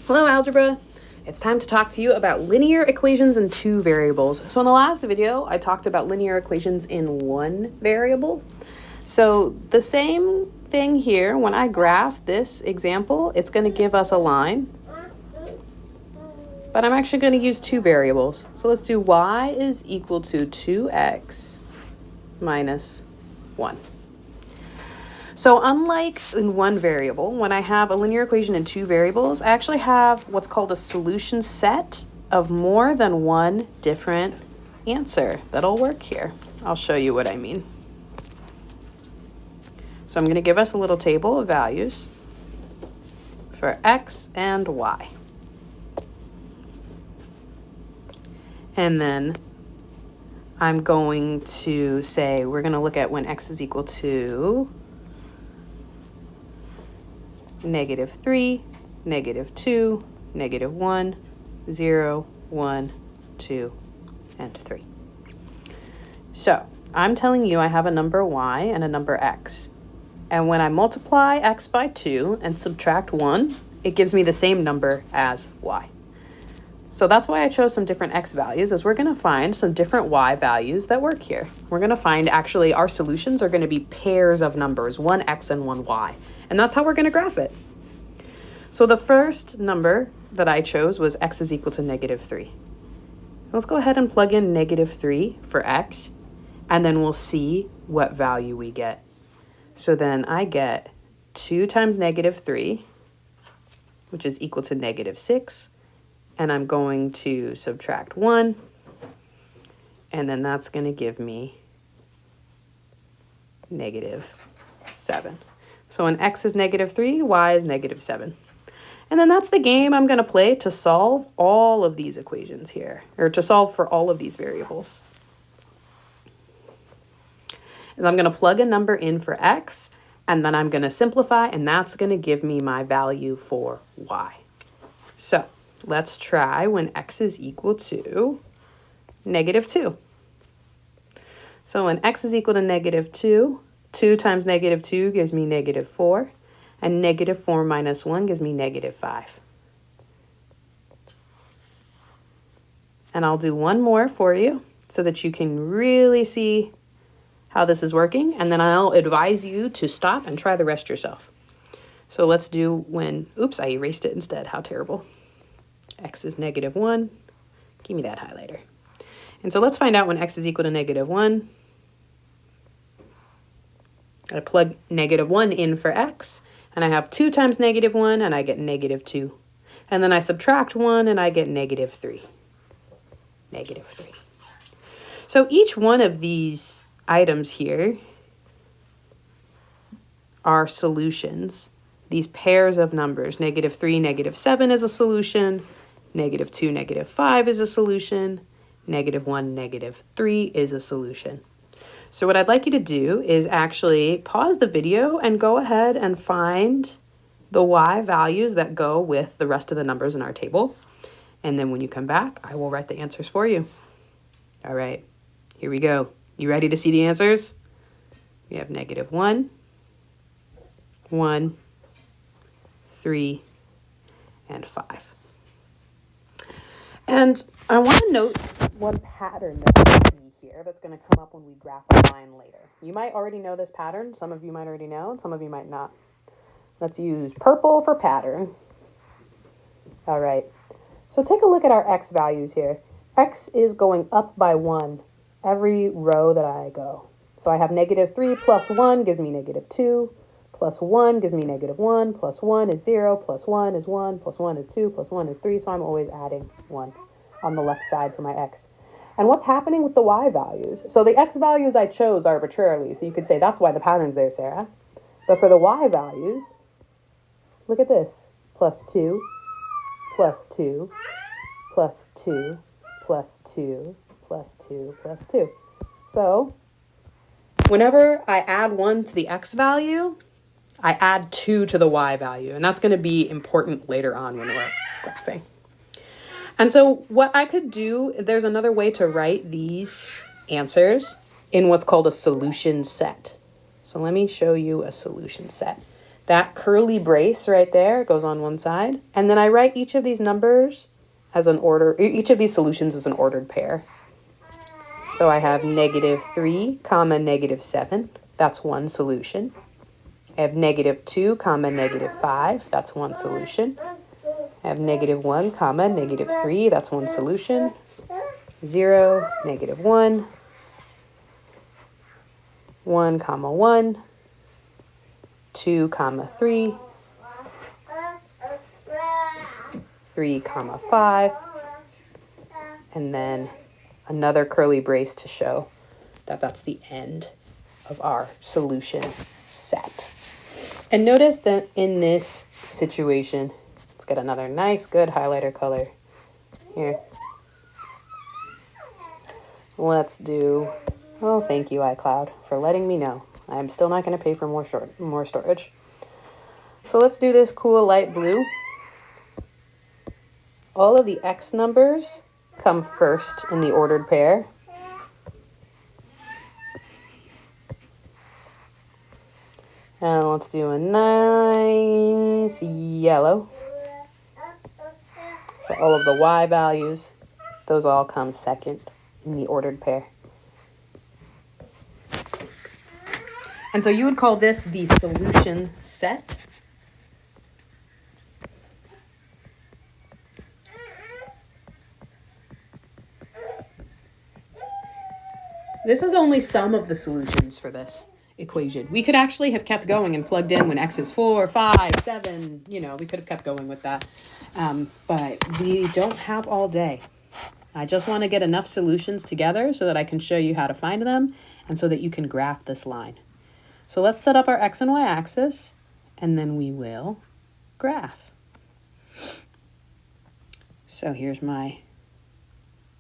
Hello, algebra. It's time to talk to you about linear equations in two variables. So in the last video, I talked about linear equations in one variable. So the same thing here, when I graph this example, it's going to give us a line. But I'm actually going to use two variables. So let's do y is equal to 2x minus 1. So unlike in one variable, when I have a linear equation in two variables, I actually have what's called a solution set of more than one different answer that'll work here. I'll show you what I mean. So I'm going to give us a little table of values for x and y. And then I'm going to say we're going to look at when x is equal to -3, -2, -1, 0, 1, 2, and 3. So I'm telling you I have a number y and a number x. And when I multiply x by 2 and subtract 1, it gives me the same number as y. So that's why I chose some different x values, is we're going to find some different y values that work here. We're going to find actually our solutions are going to be pairs of numbers, one x and one y. And that's how we're going to graph it. So the first number that I chose was x is equal to -3. Let's go ahead and plug in -3 for x, and then we'll see what value we get. So then I get 2 times -3, which is equal to -6. And I'm going to subtract 1, and then that's going to give me -7. So when x is -3, y is -7. And then that's the game I'm going to play to solve all of these equations here, or to solve for all of these variables. Is I'm going to plug a number in for x, and then I'm going to simplify, and that's going to give me my value for y. So let's try when x is equal to -2. So when x is equal to -2, 2 times -2 gives me -4, and -4 minus 1 gives me -5. And I'll do one more for you so that you can really see how this is working, and then I'll advise you to stop and try the rest yourself. So let's do when, oops, I erased it instead, how terrible. X is -1, give me that highlighter. And so let's find out when x is equal to -1. I plug -1 in for x, and I have 2 times -1, and I get -2. And then I subtract 1, and I get -3. -3. So each one of these items here are solutions. These pairs of numbers, -3, -7 is a solution, -2, -5 is a solution, -1, -3 is a solution. So what I'd like you to do is actually pause the video and go ahead and find the y values that go with the rest of the numbers in our table. And then when you come back, I will write the answers for you. All right, here we go. You ready to see the answers? We have -1, 1, 3, and 5. And I want to note one pattern that I see here that's going to come up when we graph a line later. You might already know this pattern. Some of you might already know, and some of you might not. Let's use purple for pattern. All right. So take a look at our x values here. X is going up by 1 every row that I go. So I have -3 plus 1 gives me -2. Plus 1 gives me -1, plus 1 is 0, plus 1 is 1, plus 1 is 2, plus 1 is 3, so I'm always adding 1 on the left side for my x. And what's happening with the y values? So the x values I chose arbitrarily, so you could say that's why the pattern's there, Sarah. But for the y values, look at this. Plus 2, plus 2, plus 2, plus 2, plus 2, plus 2. So whenever I add 1 to the x value, I add 2 to the y value, and that's going to be important later on when we're graphing. And so what I could do, there's another way to write these answers in what's called a solution set. So let me show you a solution set. That curly brace right there goes on one side. And then I write each of these numbers as an order, each of these solutions is an ordered pair. So I have -3, -7. That's one solution. I have -2, -5. That's one solution. I have -1, -3. That's one solution. 0, -1. 1, 1. 2, 3. 3, 5. And then another curly brace to show that that's the end of our solution set. And notice that in this situation, let's get another nice, good highlighter color here. Let's do, oh, thank you, iCloud, for letting me know. I'm still not going to pay for more storage. So let's do this cool light blue. All of the X numbers come first in the ordered pair. And let's do a nice yellow. For all of the Y values, those all come second in the ordered pair. And so you would call this the solution set. This is only some of the solutions for this equation. We could actually have kept going and plugged in when X is 4, 5, 7, you know, we could have kept going with that. But we don't have all day. I just want to get enough solutions together so that I can show you how to find them and so that you can graph this line. So let's set up our X and Y axis and then we will graph. So here's my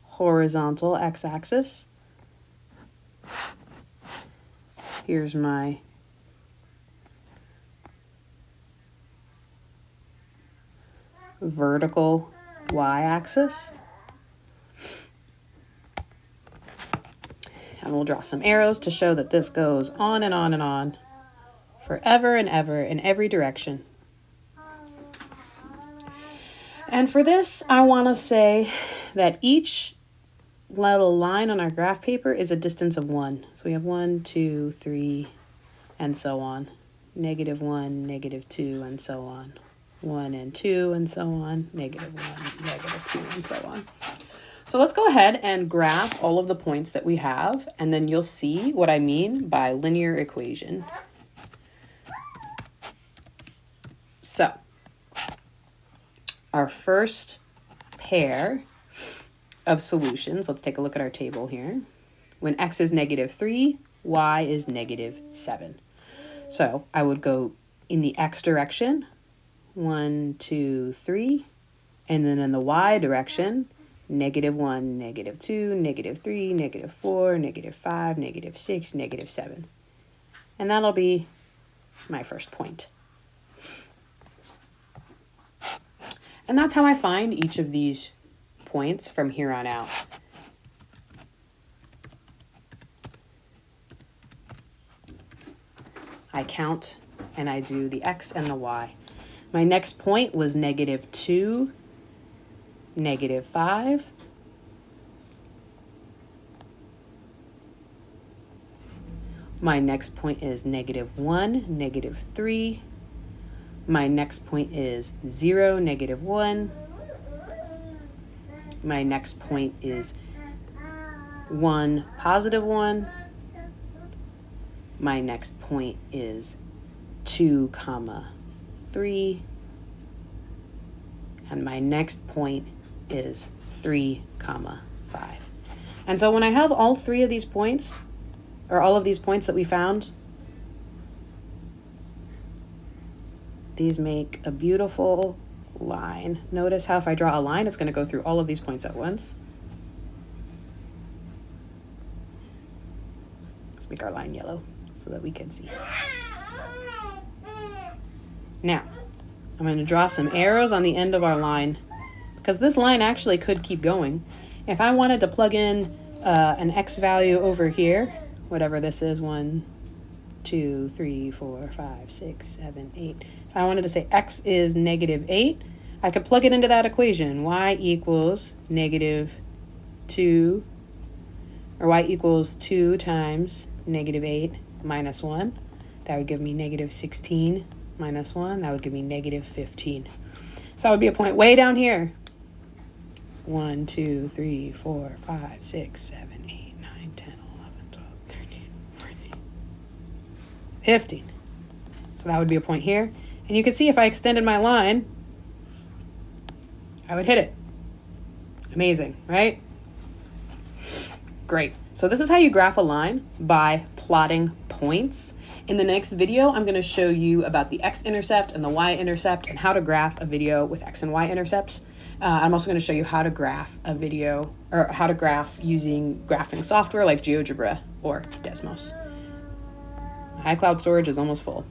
horizontal X axis. Here's my vertical y-axis. And we'll draw some arrows to show that this goes on and on and on forever and ever in every direction. And for this, I want to say that each little line on our graph paper is a distance of 1. So we have 1, 2, 3, and so on. -1, -2, and so on. 1 and 2, and so on. -1, -2, and so on. So let's go ahead and graph all of the points that we have, and then you'll see what I mean by linear equation. So our first pair of solutions, let's take a look at our table here. When X is -3, Y is -7. So I would go in the X direction, 1, 2, 3, and then in the Y direction, -1, -2, -3, -4, -5, -6, -7. And that'll be my first point. And that's how I find each of these points from here on out. I count and I do the X and the Y. My next point was -2, -5. My next point is -1, -3. My next point is 0, -1. My next point is 1, +1. My next point is 2, 3. And my next point is 3, 5. And so when I have all three of these points, or all of these points that we found, these make a beautiful line. Notice how if I draw a line, it's going to go through all of these points at once. Let's make our line yellow so that we can see. Now, I'm going to draw some arrows on the end of our line because this line actually could keep going. If I wanted to plug in an X value over here, whatever this is, 1, 2, 3, 4, 5, 6, 7, 8. If I wanted to say x is -8, I could plug it into that equation. Y equals -2, or y equals 2 times -8 minus 1. That would give me -16 minus 1. That would give me -15. So that would be a point way down here. 1, 2, 3, 4, 5, 6, 7, 8, 9, 10, 11, 12, 13, 14, 15. So that would be a point here. And you can see if I extended my line, I would hit it. Amazing, right? Great. So this is how you graph a line, by plotting points. In the next video, I'm going to show you about the x-intercept and the y-intercept and how to graph a video with x and y-intercepts. I'm also going to show you how to graph a video, or how to graph using graphing software like GeoGebra or Desmos. My iCloud storage is almost full.